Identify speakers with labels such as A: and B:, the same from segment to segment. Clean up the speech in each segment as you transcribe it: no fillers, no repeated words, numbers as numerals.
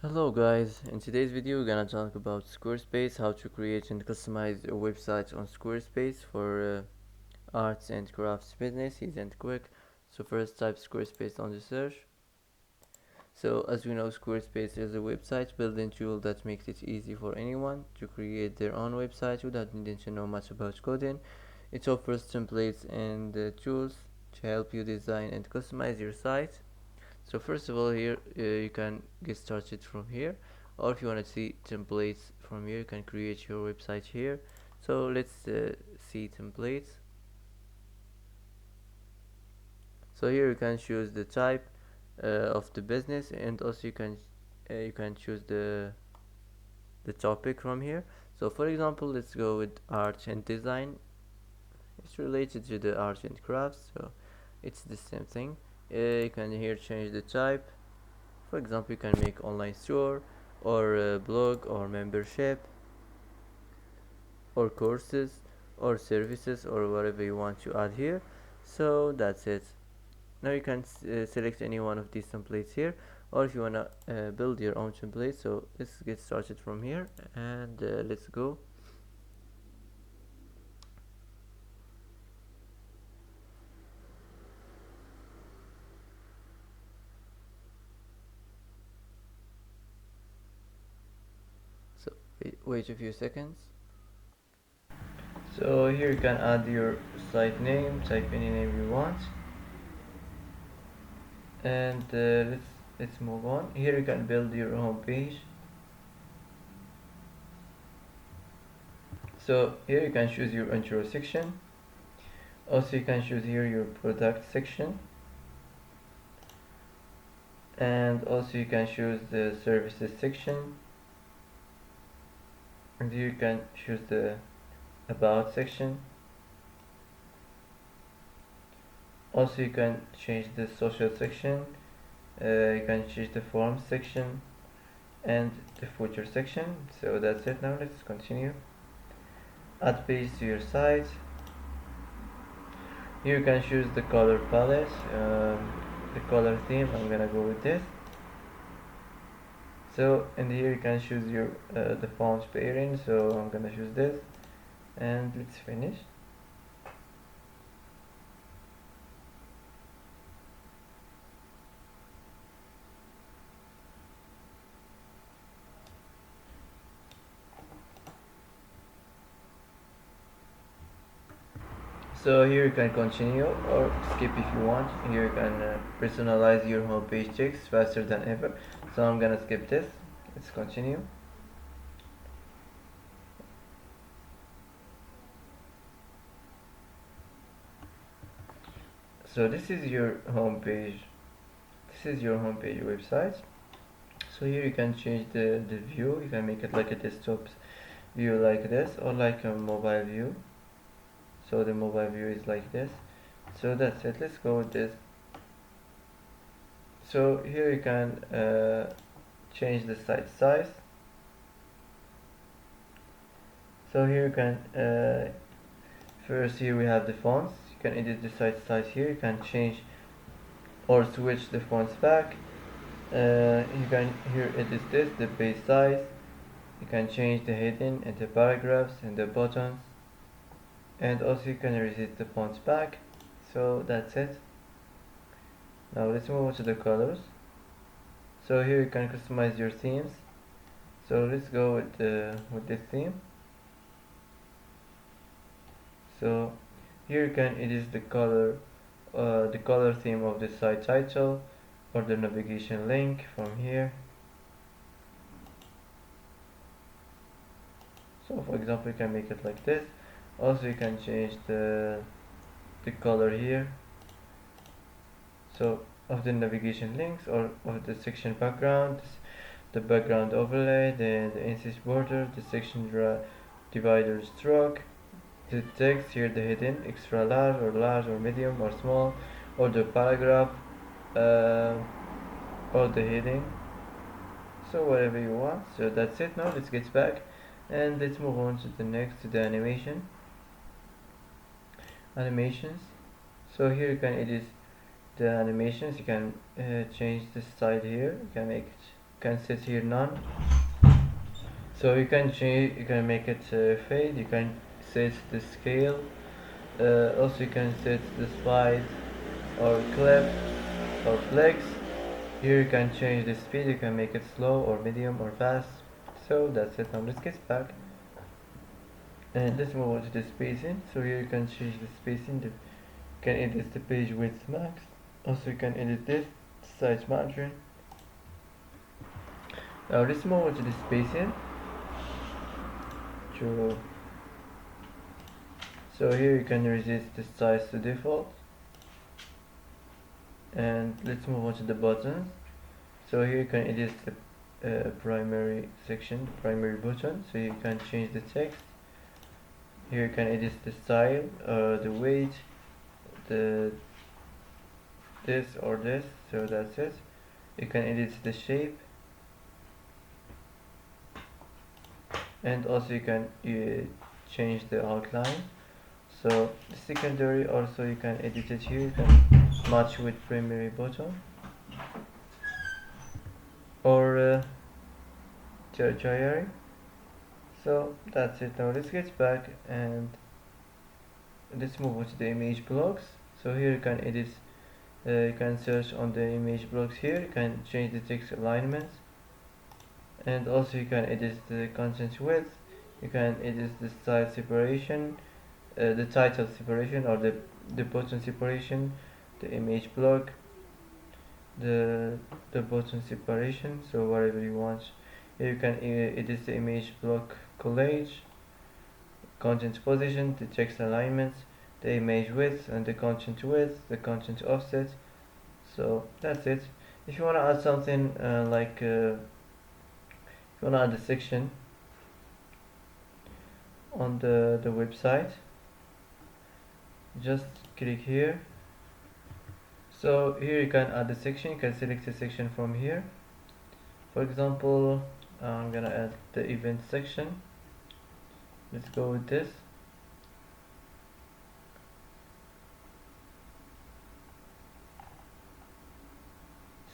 A: Hello guys, in today's video we're gonna talk about Squarespace, how to create and customize a website on Squarespace for arts and crafts business, easy and quick. So first type Squarespace on the search. So as we know, Squarespace is a website building tool that makes it easy for anyone to create their own website without needing to know much about coding. It offers templates and tools to help you design and customize your site. So first of all, here you can get started from here, or if you want to see templates from here, you can create your website here. So let's see templates. So here you can choose the type of the business, and also you can choose the topic from here. So for example, let's go with art and design. It's related to the art and crafts, so it's the same thing. You can here change the type. For example, you can make online store or a blog or membership or courses or services or whatever you want to add here. So that's it. Now you can select any one of these templates here, or if you want to build your own template. So let's get started from here and let's go. So wait a few seconds. So here you can add your site name, type any name you want, and let's move on. Here you can build your home page. So here you can choose your intro section. Also you can choose here your product section, and also you can choose the services section, and here you can choose the about section. Also you can change the social section, you can change the forms section and the footer section. So that's it. Now let's continue. Add page to your site. Here you can choose the color palette, the color theme. I'm gonna go with this. So in here you can choose your the font pairing, so I'm gonna choose this, and let's finish. So here you can continue or skip if you want. Here you can personalize your homepage text faster than ever. So I'm gonna skip this. Let's continue. So this is your homepage. This is your homepage website. So here you can change the view. You can make it like a desktop view like this, or like a mobile view. So the mobile view is like this. So that's it. Let's go with this. So here you can change the site size. So here you can first, here we have the fonts. You can edit the site size here. You can change or switch the fonts back. You can here edit this, the page size. You can change the heading and the paragraphs and the buttons, and also you can reset the fonts back. So that's it. Now let's move on to the colors. So here you can customize your themes. So let's go with this theme. So here you can edit the color theme of the site title or the navigation link from here. So for example, you can make it like this. Also you can change the color here, so of the navigation links or of the section background, the background overlay, the inset border, the section divider stroke, the text here, the heading, extra large or medium or small, or the paragraph, or the heading. So whatever you want. So that's it. Now let's get back and let's move on to the next, to the animations. So here you can edit the animations. You can change the style here. You can make it can set here none. So you can change, you can make it fade, you can set the scale, also you can set the slide or clip or flex. Here you can change the speed, you can make it slow or medium or fast. So that's it. Now let's get back and let's move on to the spacing. So here you can change the spacing, you can edit the page width max, also you can edit this size margin. Now let's move on to the spacing. So here you can resist the size to default, and let's move on to the buttons. So here you can edit the primary section, primary button, so you can change the text. Here you can edit the style, the weight, this or this, so that's it. You can edit the shape, and also you can change the outline. So the secondary also you can edit it here, you can match with primary button or tertiary. So that's it. Now let's get back and let's move on to the image blocks. So here you can edit, you can search on the image blocks here, you can change the text alignments, and also you can edit the content width, you can edit the style separation, the title separation or the button separation, the image block, the button separation, so whatever you want. Here you can edit the image block collage, content position, the text alignments, the image width and the content width, the content offset. So that's it. If you want to add something if you want to add a section on the website, just click here. So here you can add a section, you can select a section from here. For example, I'm gonna add the event section. Let's go with this.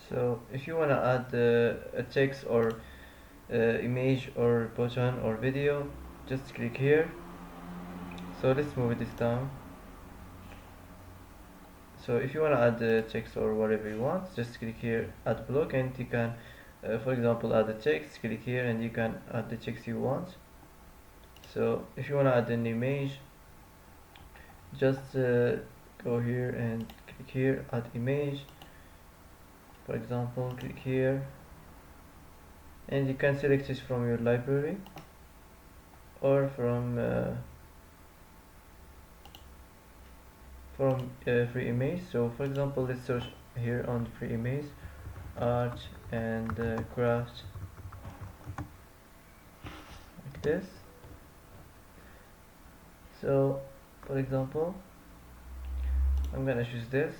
A: So if you want to add a text or image or button or video, just click here. So let's move this down. So if you want to add the text or whatever you want, just click here, add block, and you can for example add the text, click here and you can add the text you want. So if you want to add an image, just go here and click here, add image. For example, click here and you can select it from your library or from free image. So for example, let's search here on free image, art and craft, like this. So for example, I'm gonna choose this.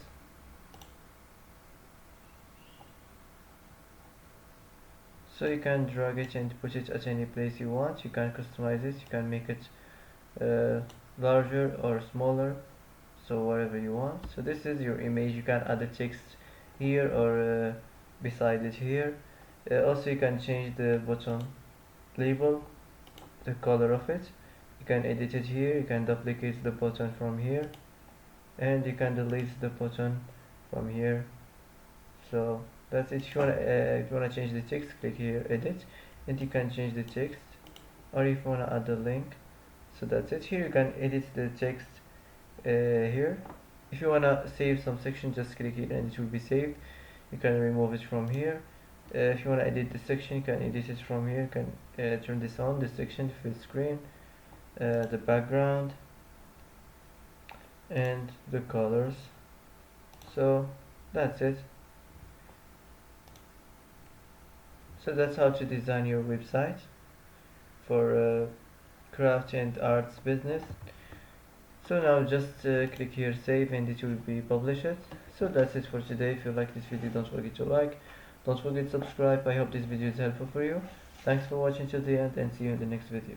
A: So you can drag it and put it at any place you want. You can customize it, you can make it larger or smaller, so whatever you want. So this is your image. You can add the text here or beside it here. Also you can change the button label, the color of it. You can edit it here, you can duplicate the button from here, and you can delete the button from here. So that's it. If you wanna change the text, click here, edit, and you can change the text, or if you wanna add the link. So that's it. Here you can edit the text here. If you wanna save some section, just click here and it will be saved. You can remove it from here. If you wanna edit the section, you can edit it from here. You can turn this on, the section fill screen, the background, and the colors. So that's it. So that's how to design your website for craft and arts business. So now just click here save and it will be published. So that's it for today. If you like this video, don't forget to like, don't forget to subscribe. I hope this video is helpful for you. Thanks for watching till the end and see you in the next video.